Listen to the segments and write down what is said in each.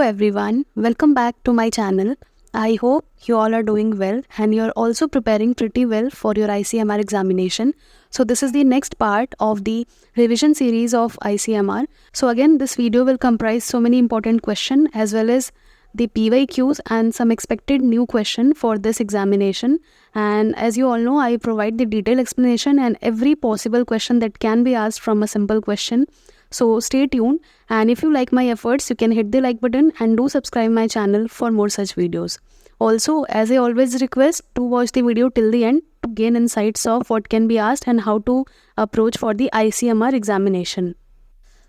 Hello everyone, welcome back to my channel. I hope you all are doing well and you're also preparing pretty well for your ICMR examination. So this is the next part of the revision series of ICMR. So again, this video will comprise so many important questions as well as the PYQs and some expected new question for this examination. And as you all know, I provide the detailed explanation and every possible question that can be asked from a simple question. So stay tuned, and if you like my efforts, you can hit the like button and do subscribe my channel for more such videos. Also, as I always request, to watch the video till the end to gain insights of what can be asked and how to approach for the ICMR examination.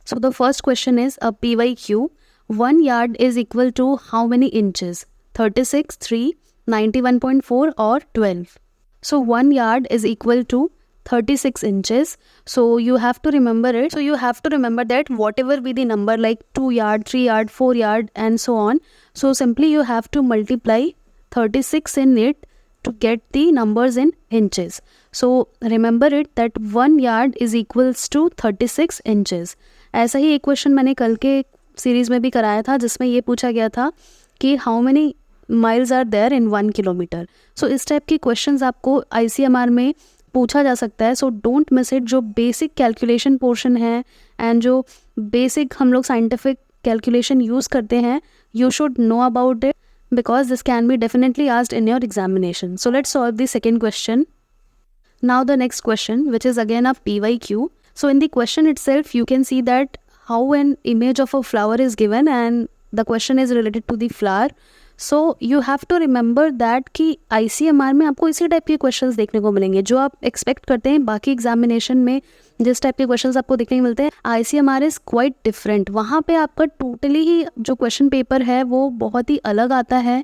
So the first question is a PYQ. 1 yard is equal to how many inches? 36, 3, 91.4 or 12. So 1 yard is equal to 36 inches. So you have to remember it. So you have to remember that whatever be the number like 2 yard, 3 yard, 4 yard and so on. So simply you have to multiply 36 in it to get the numbers in inches. So remember it that 1 yard is equals to 36 inches. ऐसा ही एक question मैंने कल के series में भी कराया था जिसमें ये पूछा गया था कि how many miles are there in 1 kilometre. So इस टाइप के क्वेश्चंस आपको ICMR में पूछा जा सकता है. So don't miss it. जो बेसिक कैलकुलेशन पोर्शन है एंड जो बेसिक हम लोग साइंटिफिक कैलकुलेशन यूज़ करते हैं, you should know about it because this can be definitely asked in your examination. So let's solve the second question. Now the next question, which is again a PYQ. So in the question itself, you can see that how an image of a flower is given and the question is related to the flower. So you have to remember that कि ICMR में आपको इसी type के questions देखने को मिलेंगे जो आप एक्सपेक्ट करते हैं बाकी एग्जामिनेशन में जिस टाइप के क्वेश्चंस आपको देखने को मिलते हैं. ICMR is quite different. वहाँ पे आपका टोटली ही जो क्वेश्चन पेपर है वो बहुत ही अलग आता है.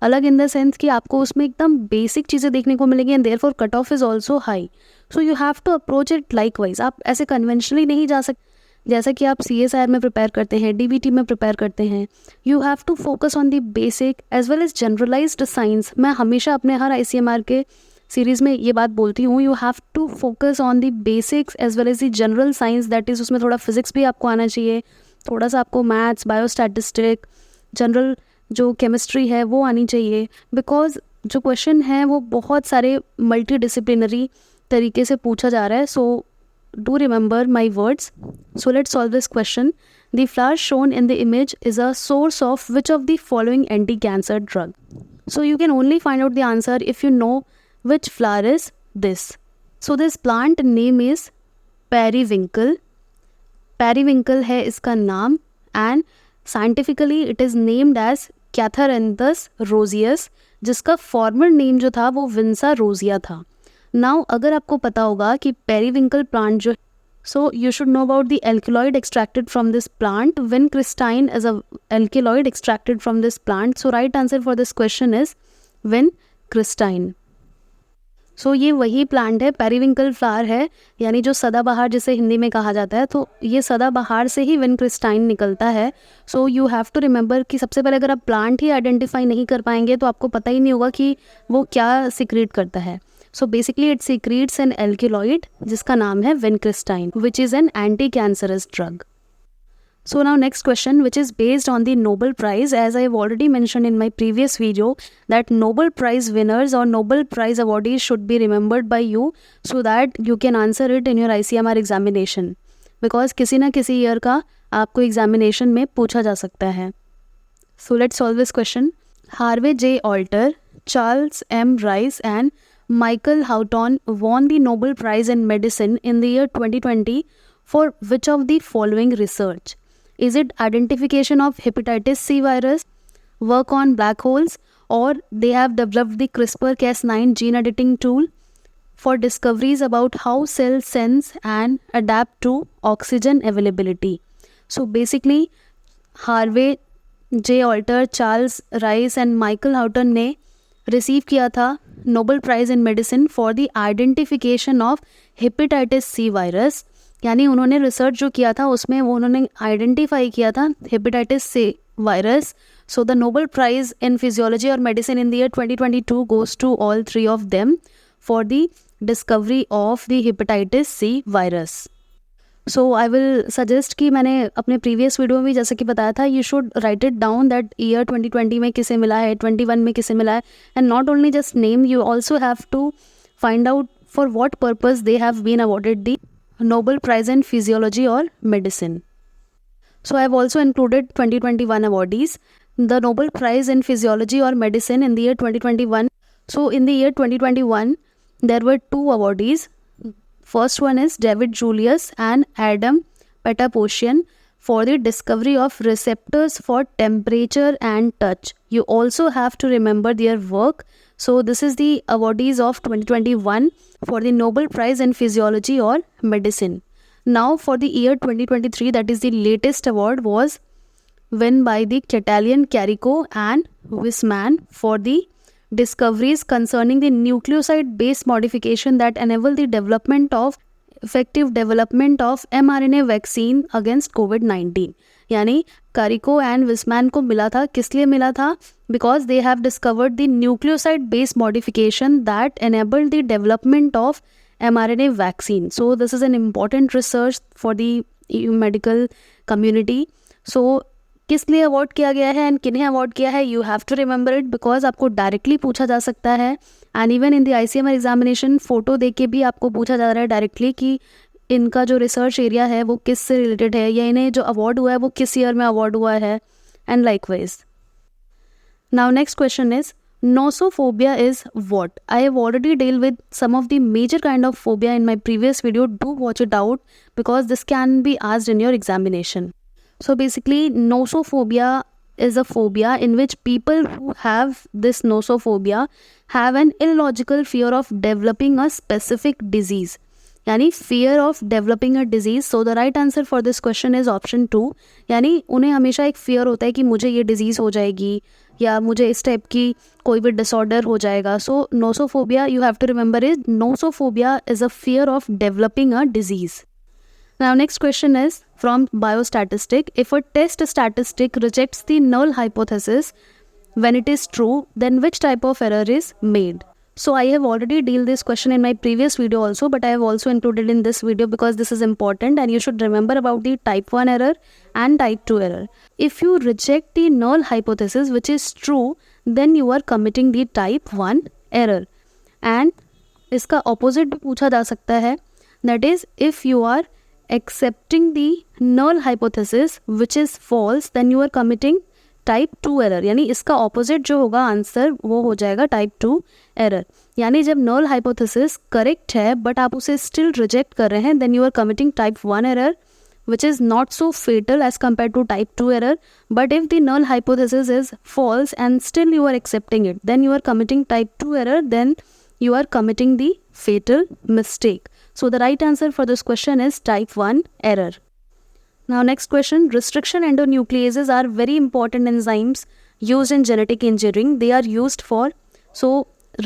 अलग इन द सेंस कि आपको उसमें एकदम बेसिक चीज़ें देखने को मिलेंगी and therefore cut off is also high. So you have to approach it likewise. आप ऐसे कन्वेंशनली नहीं जा सकते जैसा कि आप CSIR में प्रिपेयर करते हैं, DBT में प्रिपेयर करते हैं. You have to focus on the basic as well as generalised science. मैं हमेशा अपने हर ICMR के सीरीज़ में ये बात बोलती हूँ, you have to focus on the basics as well as the general science. That is उसमें थोड़ा फिजिक्स भी आपको आना चाहिए, थोड़ा सा आपको मैथ्स, बायोस्टैटिस्टिक, जनरल जो केमिस्ट्री है वो आनी चाहिए. बिकॉज जो क्वेश्चन है वो बहुत सारे मल्टी डिसिप्लिनरी तरीके से पूछा जा रहा है. सो do remember my words. So let's solve this question. The flower shown in the image is a source of which of the following anti-cancer drug? So you can only find out the answer if you know which flower is this. So this plant name is periwinkle. Periwinkle है इसका नाम and scientifically it is named as Catharanthus roseus जिसका former name जो था वो Vinca rosea था. Now अगर आपको पता होगा कि पेरीविंकल प्लांट जो so you should know about the alkaloid extracted from this plant. Vincristine is a alkaloid extracted from this plant. So right answer for this question is vincristine. So ये वही plant है, periwinkle flower है, यानी जो सदाबहार जिसे हिंदी में कहा जाता है. तो ये सदाबहार से ही विनक्रिस्टाइन निकलता है. So you have to remember कि सबसे पहले अगर आप प्लांट ही आइडेंटिफाई नहीं कर पाएंगे तो आपको पता ही नहीं होगा कि वो क्या सीक्रेट करता है. So basically it secretes an alkaloid जिसका नाम है vincristine, which is an anti-cancerous drug. So now next question, which is based on the Nobel Prize. As I have already mentioned in my previous video that Nobel Prize winners or Nobel Prize awardees should be remembered by you so that you can answer it in your ICMR examination. Because किसी ना किसी year का आपको examination में पूछा जा सकता है. So let's solve this question. Harvey J. Alter, Charles M. Rice and Michael Houghton won the Nobel Prize in Medicine in the year 2020 for which of the following research? Is it identification of hepatitis C virus, work on black holes, or they have developed the CRISPR-Cas9 gene editing tool for discoveries about how cells sense and adapt to oxygen availability? So basically, Harvey J. Alter, Charles Rice and Michael Houghton ने receive किया था Nobel prize in medicine for the identification of hepatitis C virus. यानी उन्होंने research जो किया था उसमें वो उन्होंने आइडेंटिफाई किया था hepatitis C virus. So the Nobel prize in physiology और medicine in the year 2022 goes to all three of them for the discovery of the hepatitis C virus. So I will suggest कि मैंने अपने previous video में भी जैसे कि बताया था, you should write it down that year 2020 में किसे मिला है, 21 में किसे मिला है, and not only just name, you also have to find out for what purpose they have been awarded the Nobel Prize in Physiology or Medicine. So I have also included 2021 awardees. The Nobel Prize in Physiology or Medicine in the year 2021. So in the year 2021, there were two awardees. First one is David Julius and Adam Petaposhian for the discovery of receptors for temperature and touch. You also have to remember their work. So this is the awardees of 2021 for the Nobel Prize in Physiology or Medicine. Now for the year 2023, that is the latest award, was won by the Catalan Carrico and Wisman for the discoveries concerning the nucleoside base modification that enable the development of effective development of mRNA vaccine against COVID-19. यानी Kariko and Weissman को मिला था, किस लिए मिला था? Because they have discovered the nucleoside based modification that enabled the development of mRNA vaccine. So this is an important research for the medical community. So किस लिए अवॉर्ड किया गया है एंड किन्हें अवॉर्ड किया है, you have to remember it, because आपको directly पूछा जा सकता है. And even in the ICMR examination photo देख के भी आपको पूछा जा रहा है डायरेक्टली कि इनका जो रिसर्च एरिया है वो किस से रिलेटेड है, या इन्हें जो अवार्ड हुआ है वो किस ईयर में अवार्ड हुआ है, and likewise. Now next question is nosophobia is what? I have already dealt with some of the major kind of phobia in my previous video. Do watch it out because this can be asked in your examination. So basically nosophobia is a phobia in which people who have this nosophobia have an illogical fear of developing a specific disease. यानी fear of developing a disease. So the right answer for this question is option 2. यानी उन्हें हमेशा एक fear होता है कि मुझे ये disease हो जाएगी या मुझे इस टाइप की कोई भी disorder हो जाएगा. So nosophobia, you have to remember is nosophobia is a fear of developing a disease. Now next question is from biostatistic. If a test statistic rejects the null hypothesis when it is true, then which type of error is made? So I have already dealt this question in my previous video also, but I have also included in this video because this is important and you should remember about the type 1 error and type 2 error. If you reject the null hypothesis which is true, then you are committing the type 1 error. And इसका opposite भी पूछा जा सकता है, that is if you are accepting the null hypothesis which is false, then you are committing type 2 error. यानी इसका opposite जो होगा आंसर वो हो जाएगा टाइप 2 एरर. यानी जब नल हाइपोथेसिस करेक्ट है बट आप उसे स्टिल रिजेक्ट कर रहे हैं, then you are committing type 1 error which is not so fatal as compared to type 2 error. But if the null hypothesis is false and still you are accepting it, then you are committing type 2 error, then you are committing the fatal mistake. So the right answer for this question is type 1 error. Now next question, restriction endonucleases are very important enzymes used in genetic engineering. They are used for, so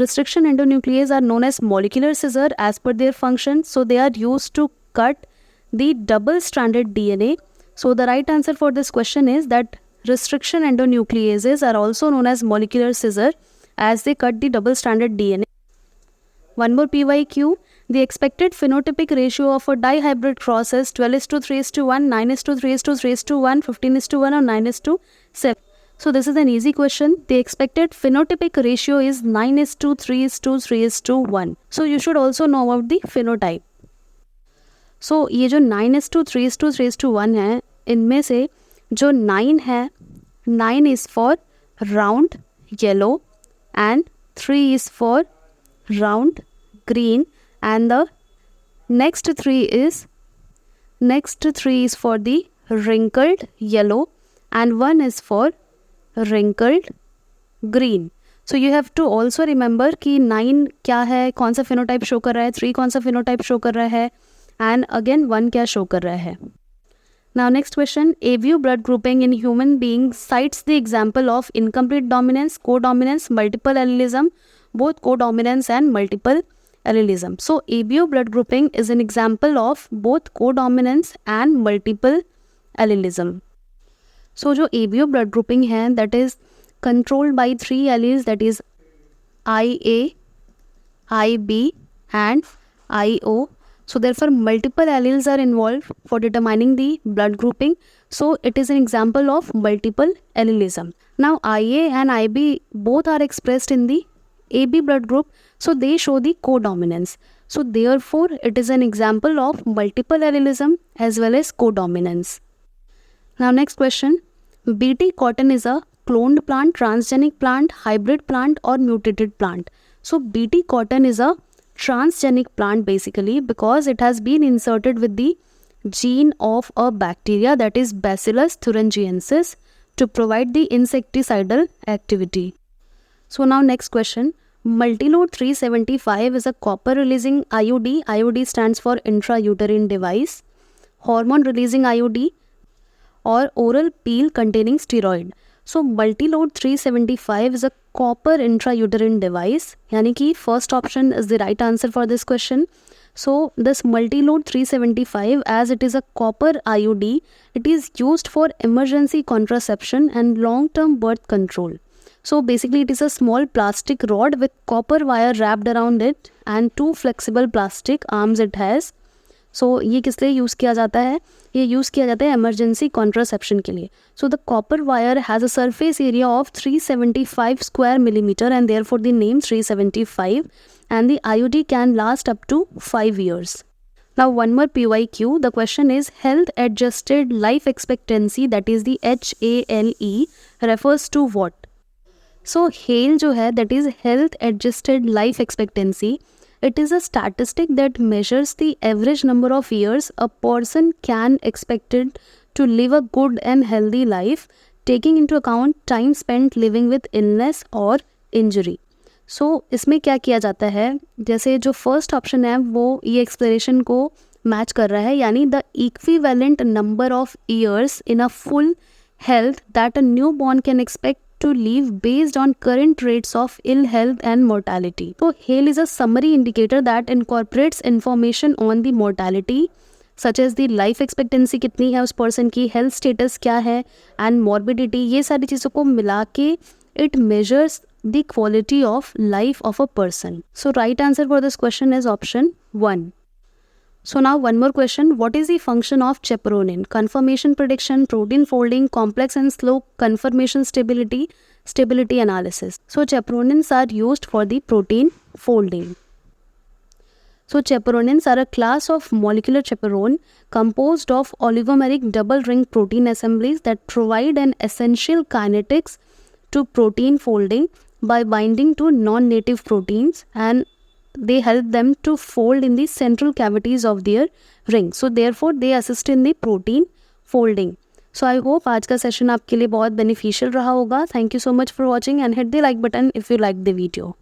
restriction endonucleases are known as molecular scissor as per their function. So they are used to cut the double-stranded DNA. So the right answer for this question is that restriction endonucleases are also known as molecular scissor as they cut the double-stranded DNA. One more PYQ. The expected phenotypic ratio of a dihybrid cross is 12:3:1, 9:3:3:1, 15:1 or 9:7. So this is an easy question. The expected phenotypic ratio is 9:3:3:1. So you should also know about the phenotype. So ये जो 9:3:3:1 है, इनमें से जो 9 है, 9 is for round yellow and 3 is for round green, and the next 3 is for the wrinkled yellow and 1 is for wrinkled green. So you have to also remember कि 9 क्या है, कौन सा phenotype show कर रहा है, 3 कौन सा phenotype show कर रहा है, and again 1 क्या show कर रहा है. Now next question, ABU blood grouping in human beings cites the example of incomplete dominance, codominance, multiple allelism, both codominance and multiple allelism. So ABO blood grouping is an example of both codominance and multiple allelism. So जो ABO blood grouping है, that is controlled by 3 alleles, that is IA, IB and IO. So therefore multiple alleles are involved for determining the blood grouping. So it is an example of multiple allelism. Now IA and IB both are expressed in the AB blood group, so they show the codominance. So therefore it is an example of multiple allelism as well as codominance. Now next question, BT cotton is a cloned plant, transgenic plant, hybrid plant or mutated plant. So BT cotton is a transgenic plant basically because it has been inserted with the gene of a bacteria, that is Bacillus thuringiensis, to provide the insecticidal activity. So now next question, Multilode 375 is a copper releasing IUD. IUD stands for intrauterine device, hormone releasing IUD or oral pill containing steroid. So Multilode 375 is a copper intrauterine device, यानी कि first option is the right answer for this question. So this Multilode 375, as it is a copper IUD, it is used for emergency contraception and long-term birth control. So basically it is a small plastic rod with copper wire wrapped around it and two flexible plastic arms it has. So ये किस लिए use किया जाता है? ये use किया जाता है emergency contraception के लिए. So the copper wire has a surface area of 375 square millimeter and therefore the name 375, and the IUD can last up to 5 years. Now one more PYQ. The question is health adjusted life expectancy, that is the HALE, refers to what? So HALE जो है, that is health adjusted life expectancy. It is a statistic that measures the average number of years a person can expected to live a good and healthy life, taking into account time spent living with illness or injury. So इसमें क्या किया जाता है, जैसे जो first option है वो ये एक्सप्लेनेशन को मैच कर रहा है, यानी the equivalent number of years in a full health that a new born can expect to live based on current rates of ill health and mortality. So HALE is a summary indicator that incorporates information on the mortality such as the life expectancy कितनी है उस person की, health status क्या है and morbidity, ये सारी चीज़ों को मिला के it measures the quality of life of a person. So right answer for this question is option 1. So now one more question, what is the function of chaperonin? Conformation prediction, protein folding, complex and slow conformation stability, stability analysis. So chaperonins are used for the protein folding. So chaperonins are a class of molecular chaperone composed of oligomeric double ring protein assemblies that provide an essential kinetics to protein folding by binding to non-native proteins, and they help them to fold in the central cavities of their ring. So therefore they assist in the protein folding. So I hope आज का session आपके लिए बहुत beneficial रहा होगा. Thank you so much for watching and hit the like button if you liked the video.